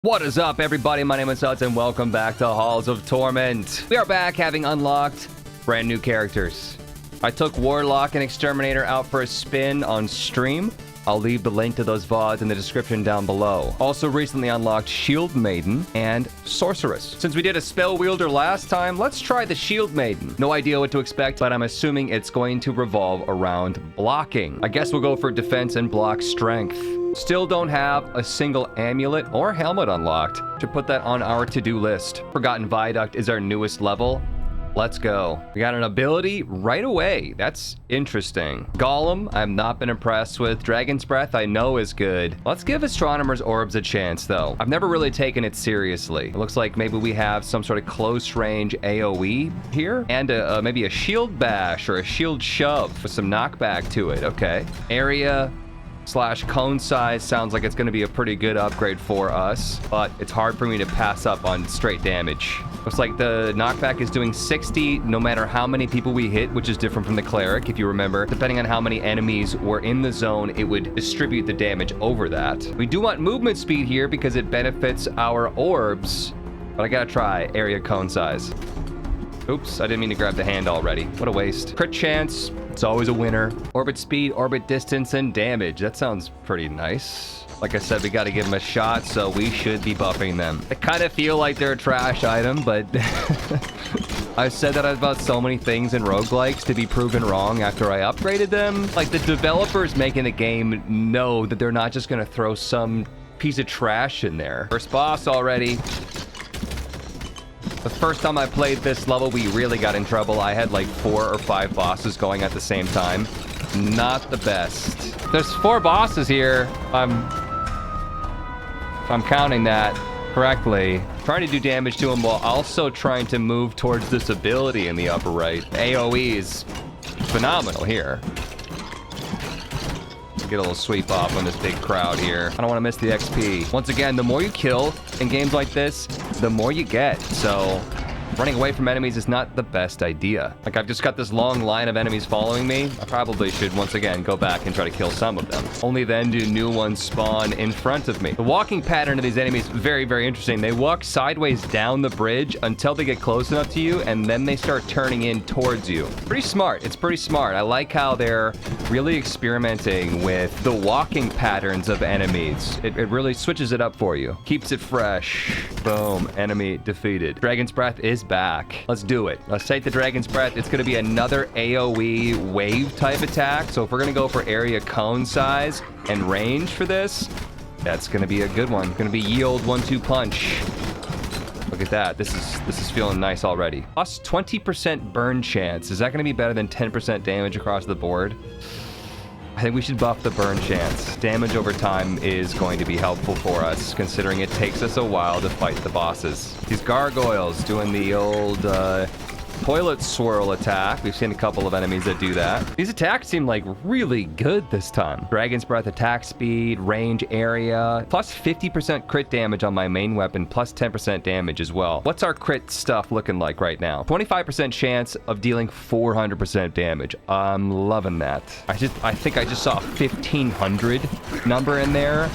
What is up, everybody? My name is Suds, and welcome back to Halls of Torment. We are back having unlocked brand new characters. I took Warlock and Exterminator out for a spin on stream. I'll leave the link to those VODs in the description down below. Also recently unlocked Shield Maiden and Sorceress. Since we did a Spell Wielder last time, let's try the Shield Maiden. No idea what to expect, but I'm assuming it's going to revolve around blocking. I guess we'll go for defense and block strength. Still don't have a single amulet or helmet unlocked. Should put that on our to-do list. Forgotten Viaduct is our newest level. Let's go. We got an ability right away. That's interesting. Golem, I've not been impressed with. Dragon's Breath, I know is good. Let's give Astronomer's Orbs a chance, though. I've never really taken it seriously. It looks like maybe we have some sort of close range AoE here, and maybe a shield bash or a shield shove with some knockback to it. Okay. Area / cone size sounds like it's going to be a pretty good upgrade for us, but it's hard for me to pass up on straight damage. Looks like the knockback is doing 60 no matter how many people we hit, which is different from the cleric, if you remember. Depending on how many enemies were in the zone, it would distribute the damage over that. We do want movement speed here because it benefits our orbs, but I gotta try area cone size. Oops, I didn't mean to grab the hand already. What a waste. Crit chance, it's always a winner. Orbit speed, orbit distance, and damage. That sounds pretty nice. Like I said, we got to give them a shot, so we should be buffing them. I kind of feel like they're a trash item, but I've said that about so many things in roguelikes to be proven wrong after I upgraded them. Like, the developers making the game know that they're not just going to throw some piece of trash in there. First boss already. The first time I played this level, we really got in trouble. I had like 4 or 5 bosses going at the same time. Not the best. There's 4 bosses here. If I'm counting that correctly. Trying to do damage to him while also trying to move towards this ability in the upper right. AoE is phenomenal here. Get a little sweep off on this big crowd here. I don't want to miss the XP. Once again, the more you kill in games like this, the more you get. So running away from enemies is not the best idea. Like, I've just got this long line of enemies following me. I probably should once again go back and try to kill some of them. Only then do new ones spawn in front of me. The walking pattern of these enemies is very, very interesting. They walk sideways down the bridge until they get close enough to you, and then they start turning in towards you. Pretty smart. It's pretty smart. I like how they're really experimenting with the walking patterns of enemies. It really switches it up for you. Keeps it fresh. Boom. Enemy defeated. Dragon's Breath is back. Let's do it. Let's take the Dragon's Breath. It's going to be another AoE wave type attack. So if we're going to go for area cone size and range for this, that's going to be a good one. Going to be yield 1-2 punch. Look at that. This is feeling nice already. Plus 20% burn chance. Is that going to be better than 10% damage across the board? I think we should buff the burn chance. Damage over time is going to be helpful for us, considering it takes us a while to fight the bosses. These gargoyles doing the old toilet swirl attack. We've seen a couple of enemies that do that. These attacks seem like really good this time. Dragon's Breath attack speed, range, area, plus 50% crit damage on my main weapon, plus 10% damage as well. What's our crit stuff looking like right now? 25% chance of dealing 400% damage. I'm loving that. I think I just saw a 1500 number in there.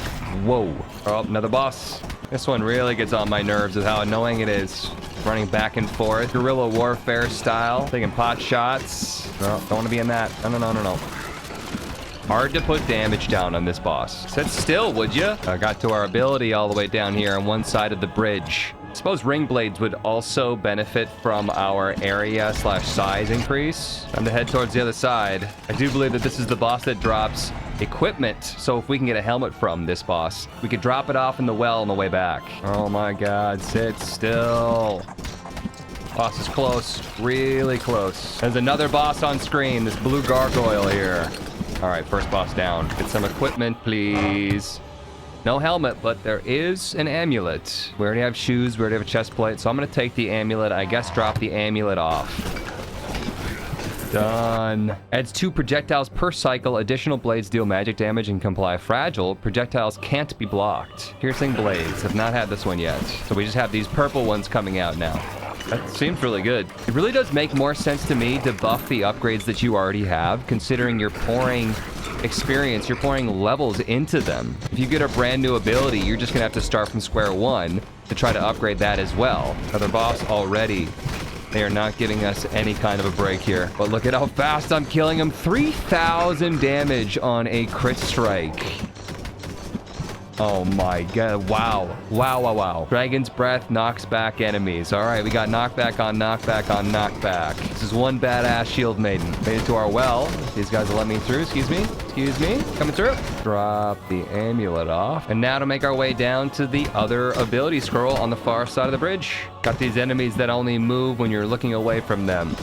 Whoa. Oh, another boss. This one really gets on my nerves with how annoying it is. Running back and forth, guerrilla warfare style, taking pot shots. No, don't want to be in that. No. Hard to put damage down on this boss. Sit still, would you? I got to our ability all the way down here on one side of the bridge. I suppose ring blades would also benefit from our area / size increase. Time to head towards the other side. I do believe that this is the boss that drops equipment, so if we can get a helmet from this boss, we could drop it off in the well on the way back. Oh my god, sit still. Boss is close, really close. There's another boss on screen, this blue gargoyle here. All right, first boss down. Get some equipment, please. No helmet, but there is an amulet. We already have shoes, we already have a chest plate, so I'm gonna take the amulet. I guess drop the amulet off. Done. Adds 2 projectiles per cycle. Additional blades deal magic damage and can apply fragile. Projectiles can't be blocked. Piercing blades. Have not had this one yet. So we just have these purple ones coming out now. That seems really good. It really does make more sense to me to buff the upgrades that you already have, considering you're pouring experience, you're pouring levels into them. If you get a brand new ability, you're just gonna have to start from square one to try to upgrade that as well. Another boss already. They are not giving us any kind of a break here. But look at how fast I'm killing him. 3,000 damage on a crit strike. Oh my god. Wow. Wow, wow, wow. Dragon's Breath knocks back enemies. All right, we got knockback on knockback on knockback. This is one badass shield maiden. Made it to our well. These guys will let me through. Excuse me. Excuse me. Coming through. Drop the amulet off. And now to make our way down to the other ability scroll on the far side of the bridge. Got these enemies that only move when you're looking away from them.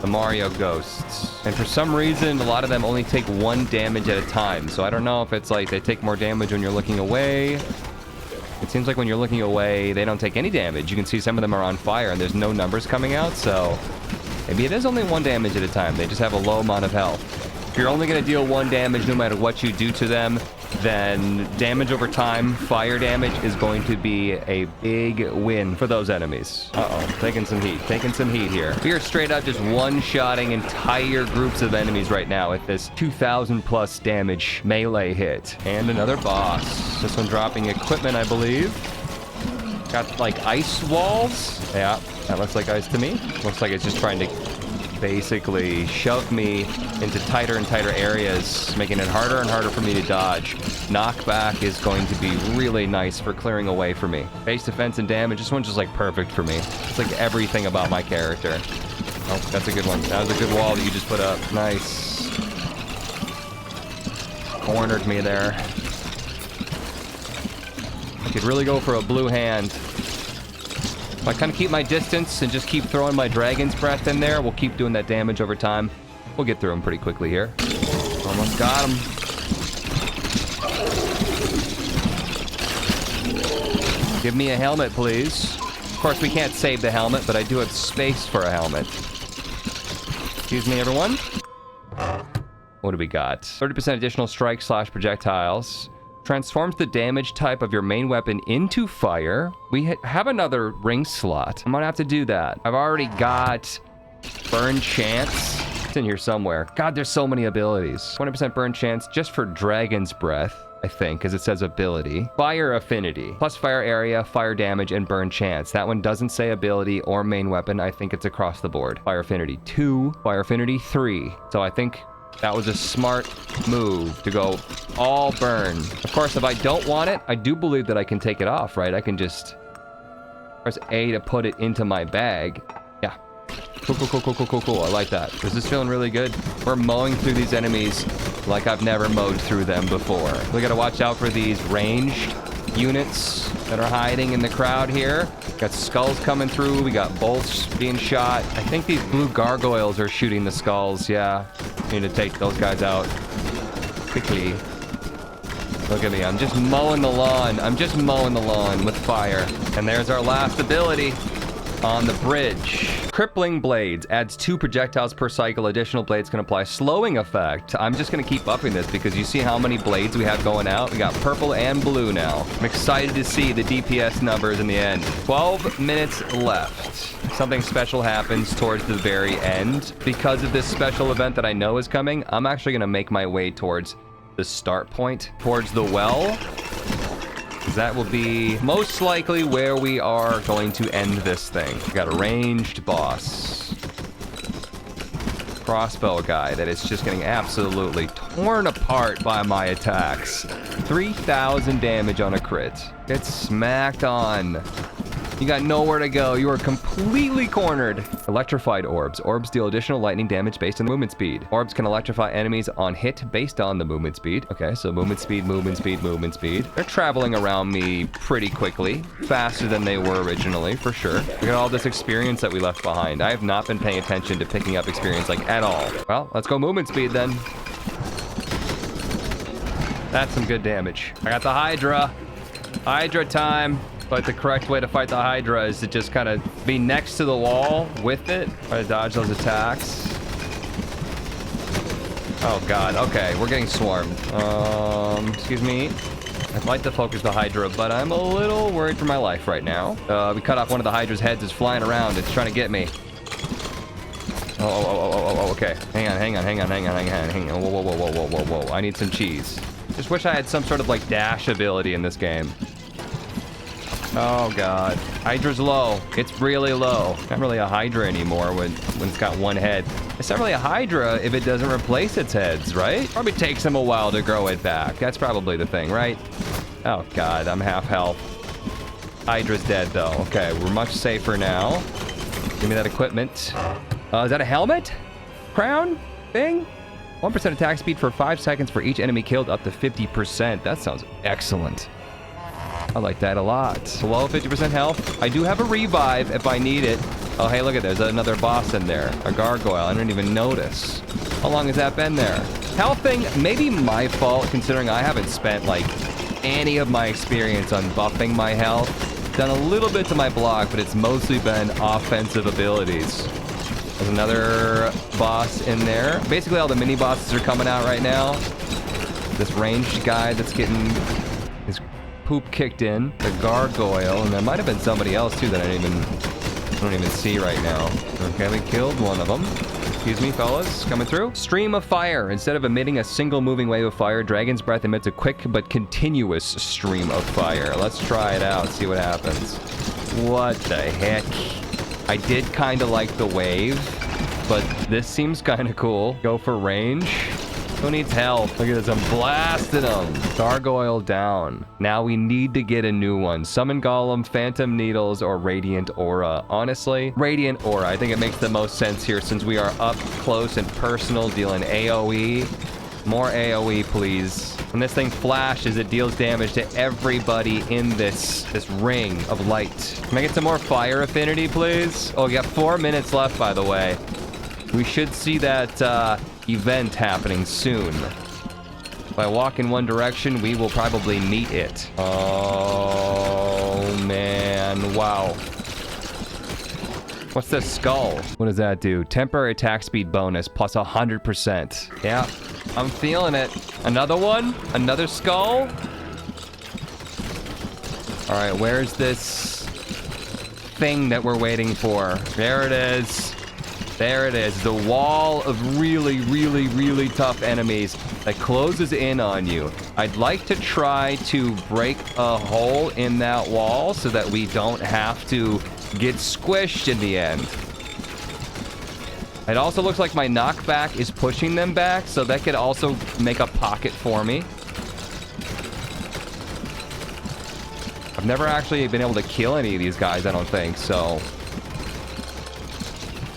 The Mario ghosts. And for some reason, a lot of them only take 1 damage at a time. So I don't know if it's like they take more damage when you're looking away. It seems like when you're looking away, they don't take any damage. You can see some of them are on fire and there's no numbers coming out. So maybe it is only 1 damage at a time. They just have a low amount of health. If you're only going to deal 1 damage no matter what you do to them, then damage over time, fire damage, is going to be a big win for those enemies. Uh-oh, taking some heat here. We are straight up just one-shotting entire groups of enemies right now with this 2,000 plus damage melee hit. And another boss. This one dropping equipment, I believe. Got like ice walls. Yeah, that looks like ice to me. Looks like it's just trying to basically shove me into tighter and tighter areas, making it harder and harder for me to dodge. Knockback is going to be really nice for clearing away for me. Base defense and damage, this one's just like perfect for me. It's like everything about my character. Oh, that's a good one. That was a good wall that you just put up. Nice. Cornered me there. I could really go for a blue hand. If I kind of keep my distance and just keep throwing my Dragon's Breath in there, we'll keep doing that damage over time. We'll get through him pretty quickly here. Almost got him. Give me a helmet, please. Of course, we can't save the helmet, but I do have space for a helmet. Excuse me, everyone. What do we got? 30% additional strike / projectiles. Transforms the damage type of your main weapon into fire. We have another ring slot. I'm gonna have to do that. I've already got burn chance. It's in here somewhere. God, there's so many abilities. 20% burn chance just for Dragon's Breath, I think, because it says ability. Fire affinity. Plus fire area, fire damage, and burn chance. That one doesn't say ability or main weapon. I think it's across the board. Fire affinity 2, fire affinity 3. So I think that was a smart move to go all burn. Of course, if I don't want it, I do believe that I can take it off, right? I can just press A to put it into my bag. Yeah. Cool, cool, cool, cool, cool, cool, cool. I like that. This is feeling really good. We're mowing through these enemies like I've never mowed through them before. We gotta watch out for these ranged units that are hiding in the crowd here. Got skulls coming through. We got bolts being shot. I think these blue gargoyles are shooting the skulls. Yeah. Need to take those guys out quickly. Look at me. I'm just mowing the lawn. I'm just mowing the lawn with fire. And there's our last ability on the bridge. Crippling Blades adds 2 projectiles per cycle. Additional blades can apply slowing effect. I'm just going to keep upping this because you see how many blades we have going out? We got purple and blue now. I'm excited to see the DPS numbers in the end. 12 minutes left. Something special happens towards the very end. Because of this special event that I know is coming, I'm actually going to make my way towards the start point, towards the well. That will be most likely where we are going to end this thing. We got a ranged boss. Crossbow guy that is just getting absolutely torn apart by my attacks. 3,000 damage on a crit. Get smacked on. You got nowhere to go. You are completely cornered. Electrified orbs. Orbs deal additional lightning damage based on movement speed. Orbs can electrify enemies on hit based on the movement speed. Okay, so movement speed, movement speed, movement speed. They're traveling around me pretty quickly. Faster than they were originally, for sure. We got all this experience that we left behind. I have not been paying attention to picking up experience, like, at all. Well, let's go movement speed, then. That's some good damage. I got the Hydra. Hydra time. But the correct way to fight the Hydra is to just kind of be next to the wall with it. Try to dodge those attacks. Oh, God. Okay, we're getting swarmed. Excuse me. I'd like to focus the Hydra, but I'm a little worried for my life right now. We cut off one of the Hydra's heads. It's flying around. It's trying to get me. Oh, okay. Hang on. Whoa. I need some cheese. Just wish I had some sort of, like, dash ability in this game. Oh, God. Hydra's low. It's really low. Not really a Hydra anymore when it's got one head. It's not really a Hydra if it doesn't replace its heads, right? Probably takes them a while to grow it back. That's probably the thing, right? Oh, God. I'm half health. Hydra's dead, though. Okay, we're much safer now. Give me that equipment. Is that a helmet? Crown? Thing? 1% attack speed for 5 seconds for each enemy killed, up to 50%. That sounds excellent. I like that a lot. Below 50% health. I do have a revive if I need it. Oh, hey, look at there's another boss in there. A gargoyle. I didn't even notice. How long has that been there? Health thing, maybe my fault, considering I haven't spent, like, any of my experience on buffing my health. Done a little bit to my block, but it's mostly been offensive abilities. There's another boss in there. Basically, all the mini bosses are coming out right now. This ranged guy that's getting his poop kicked in. The gargoyle, and there might have been somebody else too that I don't even see right now. Okay, we killed one of them. Excuse me, fellas, coming through. Stream of fire. Instead of emitting a single moving wave of fire, Dragon's Breath emits a quick but continuous stream of fire. Let's try it out, see what happens. What the heck? I did kind of like the wave, but this seems kind of cool. Go for range. Who needs help? Look at this, I'm blasting them. Gargoyle down. Now we need to get a new one. Summon Golem, Phantom Needles, or Radiant Aura. Honestly, Radiant Aura. I think it makes the most sense here since we are up close and personal, dealing AoE. More AoE, please. When this thing flashes, it deals damage to everybody in this ring of light. Can I get some more fire affinity, please? Oh, we got 4 minutes left, by the way. We should see that event happening soon. If I walk in one direction, we will probably meet it. Oh, man. Wow. What's this skull? What does that do? Temporary attack speed bonus plus 100%. Yeah, I'm feeling it. Another one? Another skull? All right, where's this thing that we're waiting for? There it is. There it is. The wall of really, really, really tough enemies that closes in on you. I'd like to try to break a hole in that wall so that we don't have to get squished in the end. It also looks like my knockback is pushing them back, so that could also make a pocket for me. I've never actually been able to kill any of these guys, I don't think, so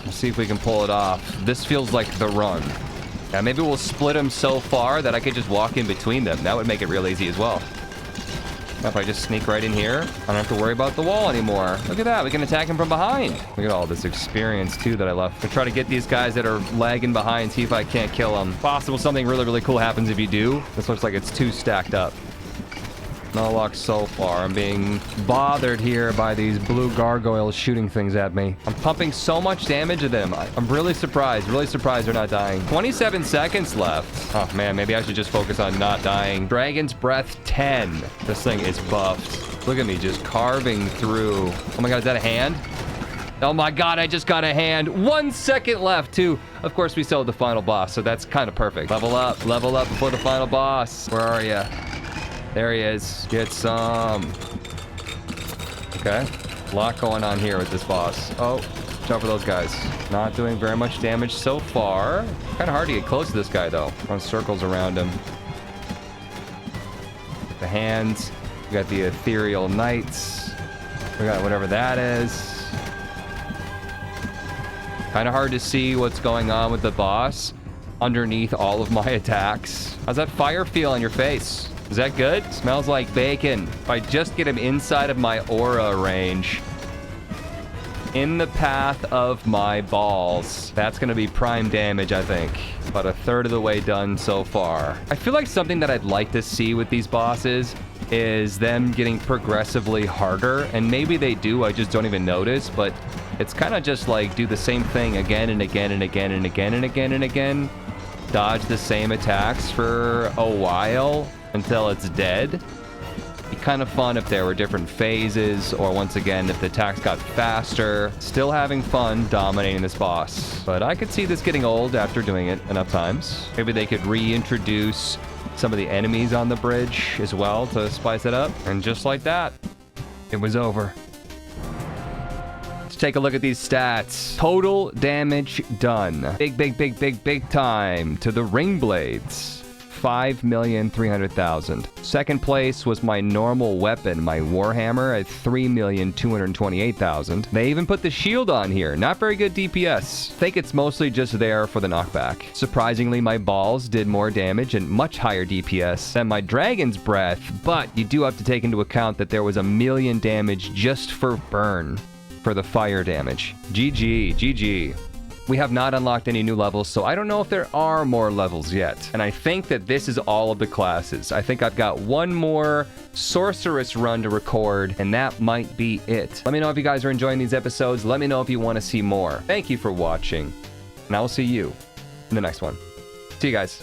we'll see if we can pull it off. This feels like the run. Yeah, maybe we'll split them so far that I could just walk in between them. That would make it real easy as well. If I just sneak right in here, I don't have to worry about the wall anymore. Look at that. We can attack him from behind. Look at all this experience, too, that I left. To try to get these guys that are lagging behind, see if I can't kill them. Possible something really, really cool happens if you do. This looks like it's too stacked up. No luck so far. I'm being bothered here by these blue gargoyles shooting things at me. I'm pumping so much damage at them. I'm really surprised they're not dying. 27 seconds left. Oh man, maybe I should just focus on not dying. Dragon's Breath 10. This thing is buffed. Look at me just carving through. Oh my god, is that a hand? Oh my god, I just got a hand. 1 second left too. Of course, we still have the final boss, so that's kind of perfect. Level up before the final boss. Where are you? There he is. Get some. Okay. A lot going on here with this boss. Oh, jump for those guys. Not doing very much damage so far. Kind of hard to get close to this guy, though. Run circles around him. The hands. We got the ethereal knights. We got whatever that is. Kind of hard to see what's going on with the boss underneath all of my attacks. How's that fire feel on your face? Is that good? Smells like bacon. If I just get him inside of my aura range, in the path of my balls, that's going to be prime damage, I think. About a third of the way done so far. I feel like something that I'd like to see with these bosses is them getting progressively harder. And maybe they do, I just don't even notice. But it's kind of just like do the same thing again and again and again and again and again and again. Dodge the same attacks for a while until it's dead. kind of fun if there were different phases, or once again, if the attacks got faster. Still having fun dominating this boss. But I could see this getting old after doing it enough times. Maybe they could reintroduce some of the enemies on the bridge as well to spice it up. And just like that, it was over. Let's take a look at these stats. Total damage done. Big time to the ring blades. 5,300,000. Second place was my normal weapon, my Warhammer, at 3,228,000. They even put the shield on here. Not very good DPS. Think it's mostly just there for the knockback. Surprisingly, my balls did more damage and much higher DPS than my dragon's breath, but you do have to take into account that there was 1,000,000 damage just for burn, for the fire damage. GG. We have not unlocked any new levels, so I don't know if there are more levels yet. And I think that this is all of the classes. I think I've got one more sorceress run to record, and that might be it. Let me know if you guys are enjoying these episodes. Let me know if you want to see more. Thank you for watching, and I will see you in the next one. See you guys.